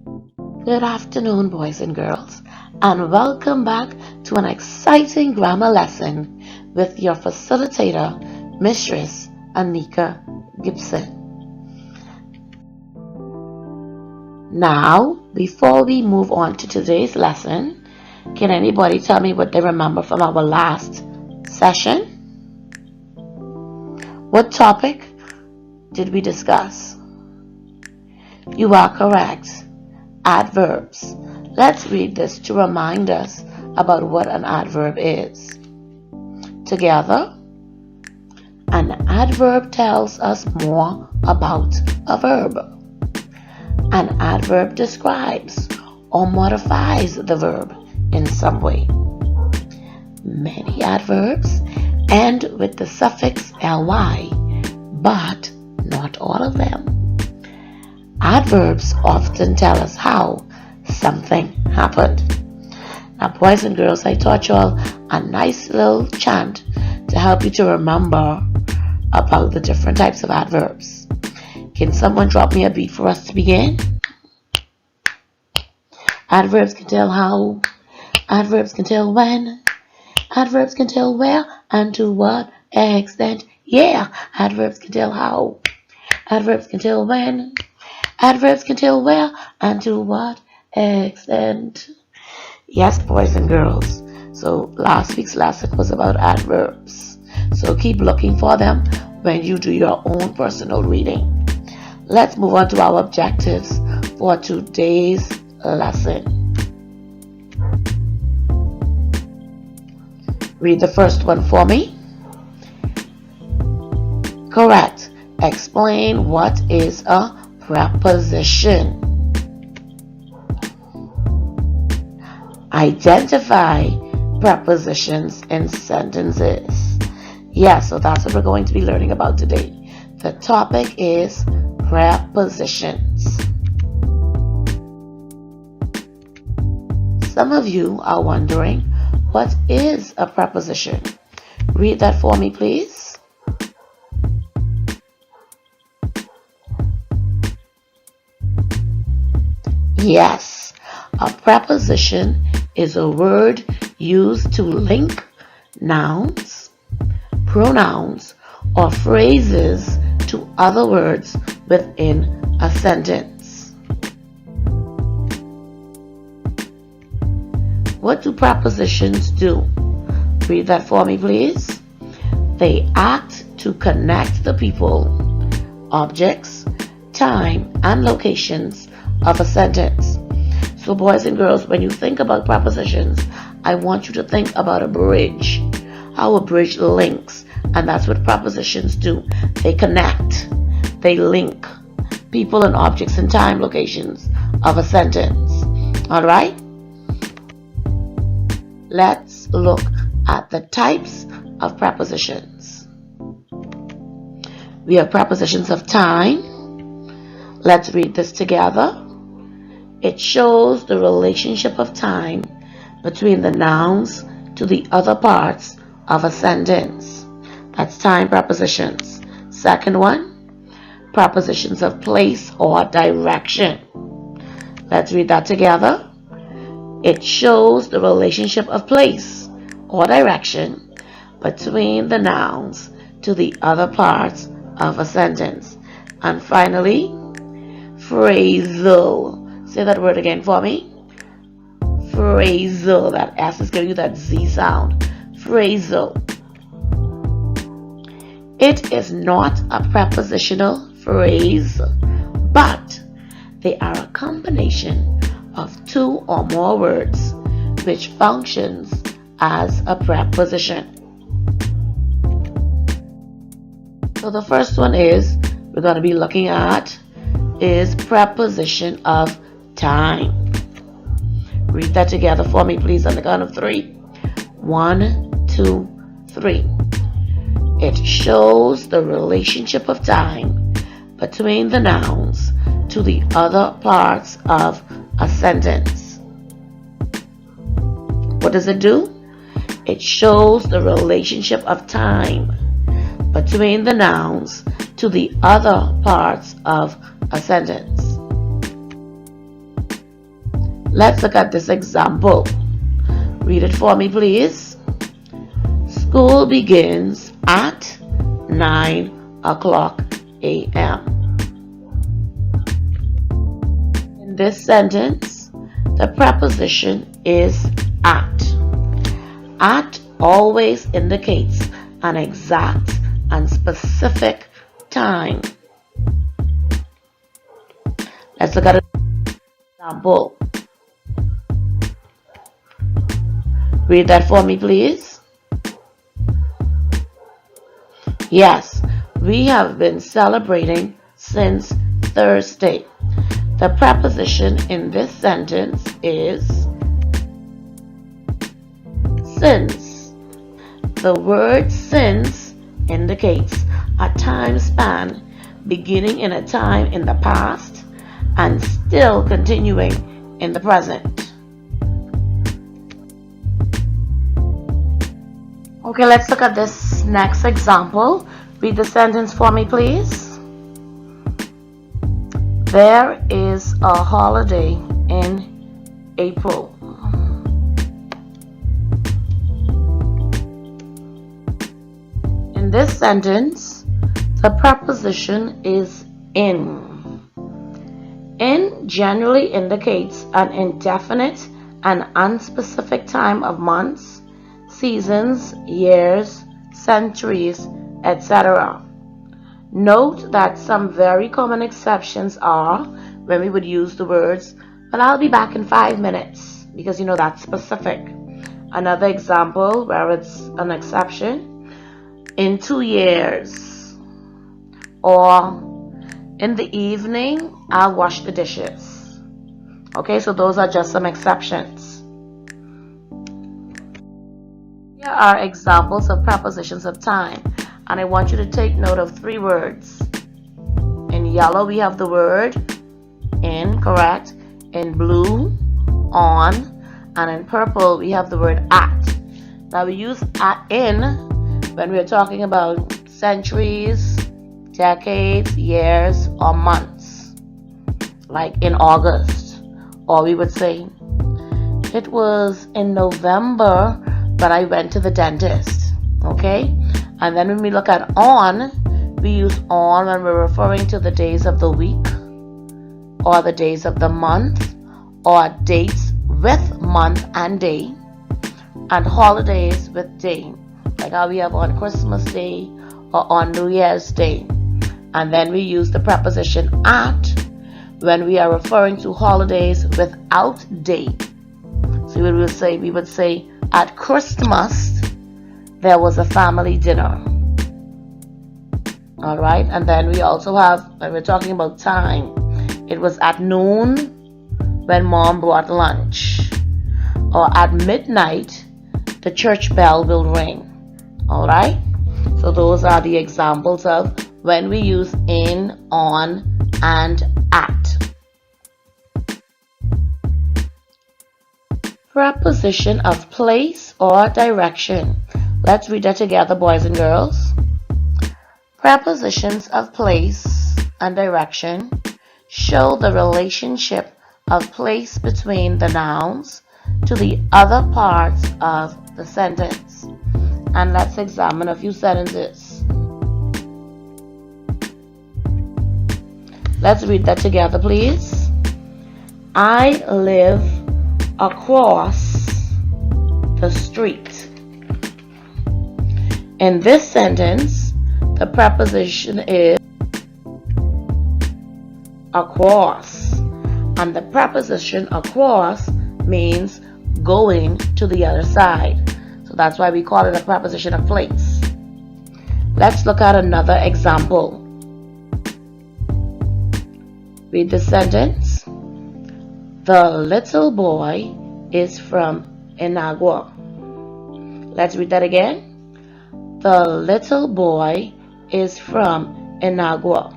Good afternoon, boys and girls, and welcome back to an exciting grammar lesson with your facilitator, Mistress Anicha Gibson. Now, before we move on to today's lesson, can anybody tell me what they remember from our last session? What topic did we discuss? You are correct. Adverbs. Let's read this to remind us about what an adverb is. Together, an adverb tells us more about a verb. An adverb describes or modifies the verb in some way. Many adverbs end with the suffix ly, but not all of them. Adverbs often tell us how something happened. Now, boys and girls, I taught y'all a nice little chant to help you to remember about the different types of adverbs. Can someone drop me a beat for us to begin? Adverbs can tell how, adverbs can tell when, adverbs can tell where and to what extent. Yeah, adverbs can tell how, adverbs can tell when, adverbs can tell where and to what extent. Yes, boys and girls. So last week's lesson was about adverbs. So keep looking for them when you do your own personal reading. Let's move on to our objectives for today's lesson. Read the first one for me. Correct. Explain what is a preposition. Identify prepositions in sentences. Yeah, so that's what we're going to be learning about today. The topic is prepositions. Some of you are wondering, what is a preposition? Read that for me, please. Yes, a preposition is a word used to link nouns, pronouns, or phrases to other words within a sentence. What do prepositions do? Read that for me, please. They act to connect the people, objects, time, and locations of a sentence. So boys and girls, when you think about prepositions, I want you to think about a bridge. How a bridge links, and that's what prepositions do. They connect, they link people and objects and time locations of a sentence. Alright? Let's look at the types of prepositions. We have prepositions of time. Let's read this together. It shows the relationship of time between the nouns to the other parts of a sentence. That's time prepositions. Second one, prepositions of place or direction. Let's read that together. It shows the relationship of place or direction between the nouns to the other parts of a sentence. And finally, phrasal. Say that word again for me. Phrasal. That S is giving you that Z sound. Phrasal. It is not a prepositional phrase, but they are a combination of two or more words which functions as a preposition. So the first one we're going to be looking at is preposition of time. Read that together for me, please, on the count of 3. 1, 2, 3. It shows the relationship of time between the nouns to the other parts of a sentence. What does it do? It shows the relationship of time between the nouns to the other parts of a sentence. Let's look at this example. Read it for me, please. School begins at 9 o'clock a.m. In this sentence, the preposition is at. At always indicates an exact and specific time. Let's look at an example. Read that for me, please. Yes, we have been celebrating since Thursday. The preposition in this sentence is since. The word since indicates a time span beginning in a time in the past and still continuing in the present. Okay, let's look at this next example. Read the sentence for me, please. There is a holiday in April. In this sentence, the preposition is in. In generally indicates an indefinite and unspecific time of months, seasons, years, centuries, etc. Note that some very common exceptions are when we would use the words, "Well, I'll be back in 5 minutes," because you know that's specific. Another example where it's an exception, in 2 years, or in the evening, I'll wash the dishes. Okay, so those are just some exceptions. Here are examples of prepositions of time, and I want you to take note of 3 words. In yellow, we have the word in, correct? In blue, on, and in purple, we have the word at. Now, we use at in when we're talking about centuries, decades, years, or months, like in August. Or we would say, it was in November when I went to the dentist. Okay? And then when we look at on, we use on when we're referring to the days of the week, or the days of the month, or dates with month and day, and holidays with day, like how we have on Christmas Day or on New Year's Day. And then we use the preposition at when we are referring to holidays without day. So we would say at Christmas there was a family dinner. Alright, and then we also have, when we're talking about time, it was at noon when mom brought lunch. Or at midnight, the church bell will ring. Alright, so those are the examples of when we use in, on, and at. Preposition of place or direction. Let's read that together, boys and girls. Prepositions of place and direction show the relationship of place between the nouns to the other parts of the sentence. And let's examine a few sentences. Let's read that together, please. I live across the street. In this sentence, the preposition is across, and the preposition across means going to the other side. So that's why we call it a preposition of place. Let's look at another example. Read the sentence. The little boy is from Inagua. Let's read that again. The little boy is from Inagua.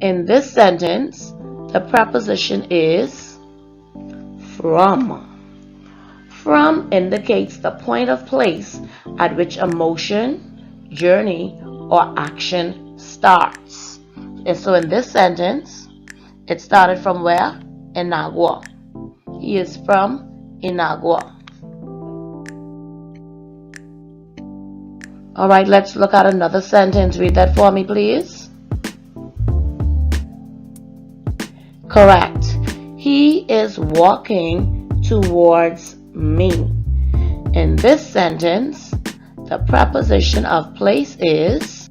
In this sentence, the preposition is from. From indicates the point of place at which a motion, journey, or action starts. And so in this sentence, it started from where? Inagua. He is from Inagua. All right, let's look at another sentence. Read that for me, please. Correct. He is walking towards me. In this sentence, the preposition of place is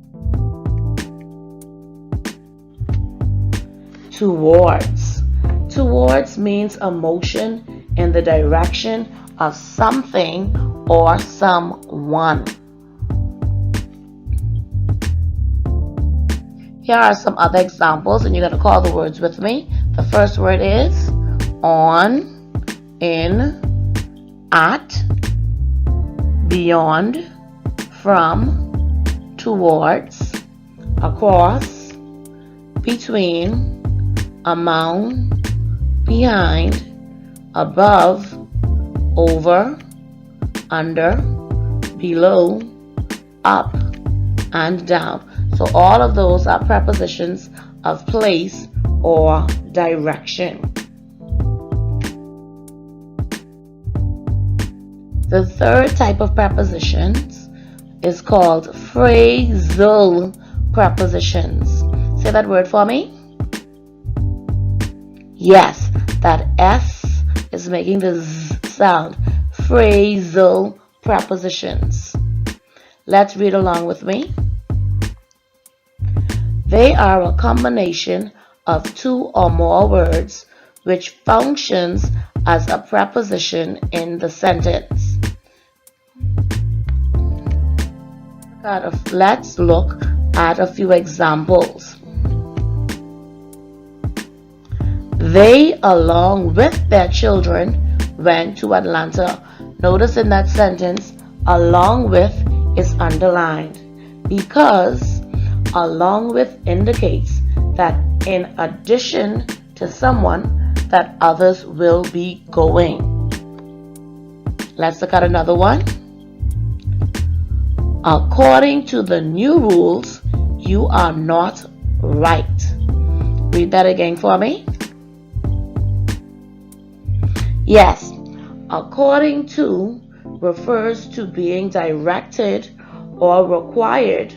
towards. Towards means a motion in the direction of something or someone. Here are some other examples, and you're going to call the words with me. The first word is on, in, at, beyond, from, towards, across, between, among, behind, above, over, under, below, up, and down. So all of those are prepositions of place or direction. The third type of prepositions is called phrasal prepositions. Say that word for me. Yes, that S is making the Z sound. Phrasal prepositions. Let's read along with me. They are a combination of two or more words which functions as a preposition in the sentence. Let's look at a few examples. They, along with their children, went to Atlanta. Notice in that sentence, along with is underlined because along with indicates that in addition to someone, that others will be going. Let's look at another one. According to the new rules, you are not right. Read that again for me. Yes, according to refers to being directed or required,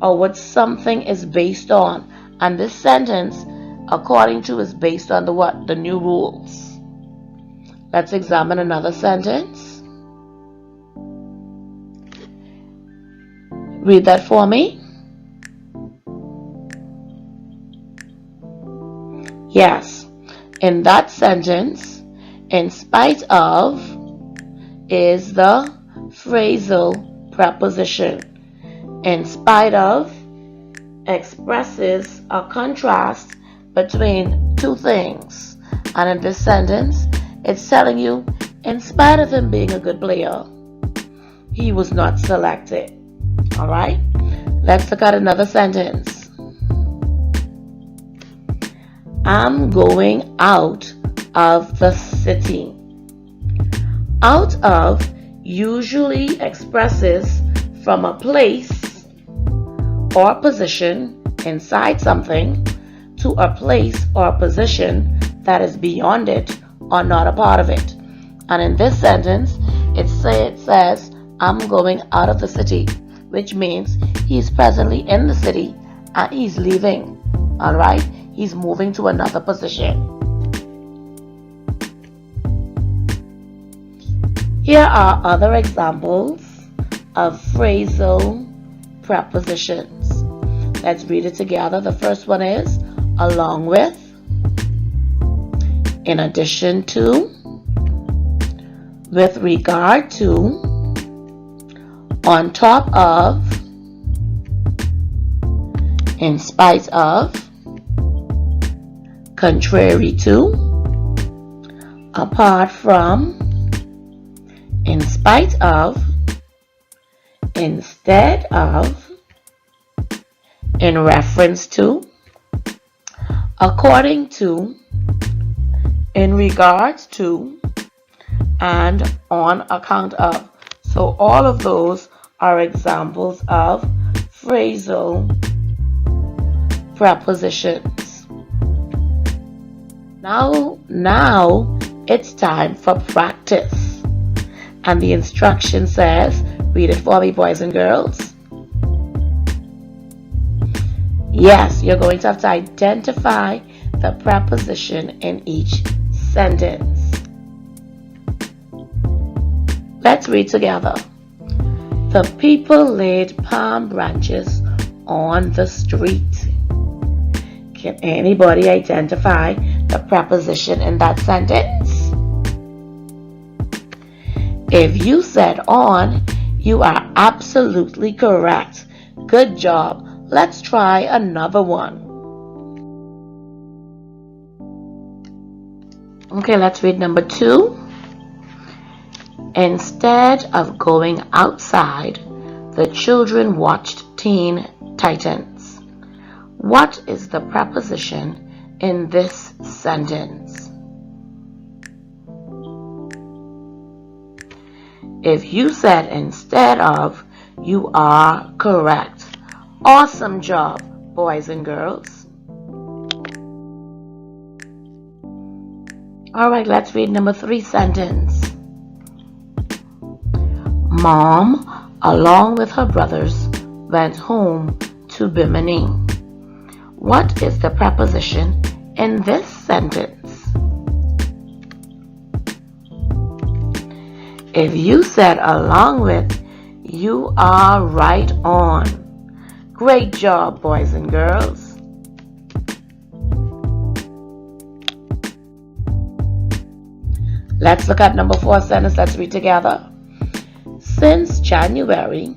or what something is based on. And this sentence, according to, is based on the what? The new rules. Let's examine another sentence. Read that for me. Yes, in that sentence, in spite of is the phrasal preposition. In spite of expresses a contrast between two things. And in this sentence, it's telling you, in spite of him being a good player, he was not selected. Alright? Let's look at another sentence. I'm going out of the city. Out of usually expresses from a place or position inside something to a place or position that is beyond it or not a part of it. And in this sentence, it says, I'm going out of the city, which means he's presently in the city and he's leaving. Alright? He's moving to another position. Here are other examples of phrasal prepositions. Let's read it together. The first one is along with, in addition to, with regard to, on top of, in spite of, contrary to, apart from, in spite of, instead of, in reference to, according to, in regards to, and on account of. So all of those are examples of phrasal prepositions. Now it's time for practice. And the instruction says, read it for me, boys and girls. Yes, you're going to have to identify the preposition in each sentence. Let's read together. The people laid palm branches on the street. Can anybody identify the preposition in that sentence? If you said on, you are absolutely correct. Good job. Let's try another one. Okay, let's read number 2. Instead of going outside, the children watched Teen Titans. What is the preposition in this sentence? If you said instead of, you are correct. Awesome job, boys and girls. Alright, let's read number 3 sentence. Mom, along with her brothers, went home to Bimini. What is the preposition in this sentence? If you said along with, you are right on. Great job, boys and girls. Let's look at number 4 sentence. Let's read together. Since January,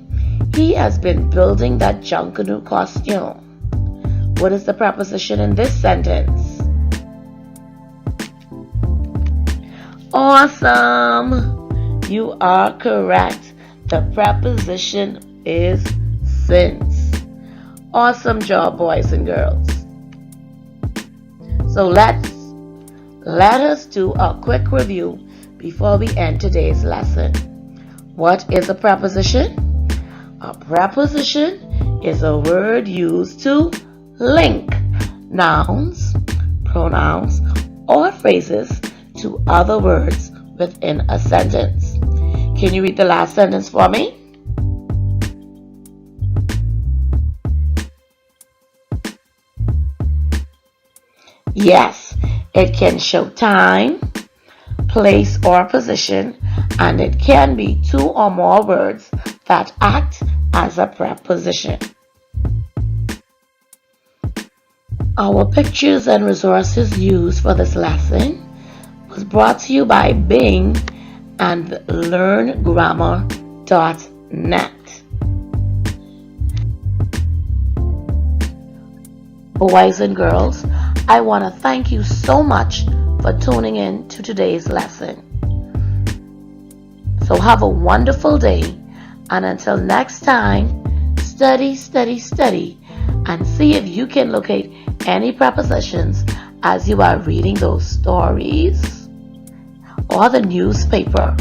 he has been building that Junkanoo costume. What is the preposition in this sentence? Awesome! You are correct. The preposition is since. Awesome job, boys and girls. So let us do a quick review before we end today's lesson. What is a preposition? A preposition is a word used to link nouns, pronouns, or phrases to other words within a sentence. Can you read the last sentence for me? Yes, it can show time, place, or position, and it can be 2 or more words that act as a preposition. Our pictures and resources used for this lesson was brought to you by Bing and LearnGrammar.net. Boys and girls, I want to thank you so much for tuning in to today's lesson. So have a wonderful day, and until next time, study, study, study, and see if you can locate any prepositions as you are reading those stories or the newspaper.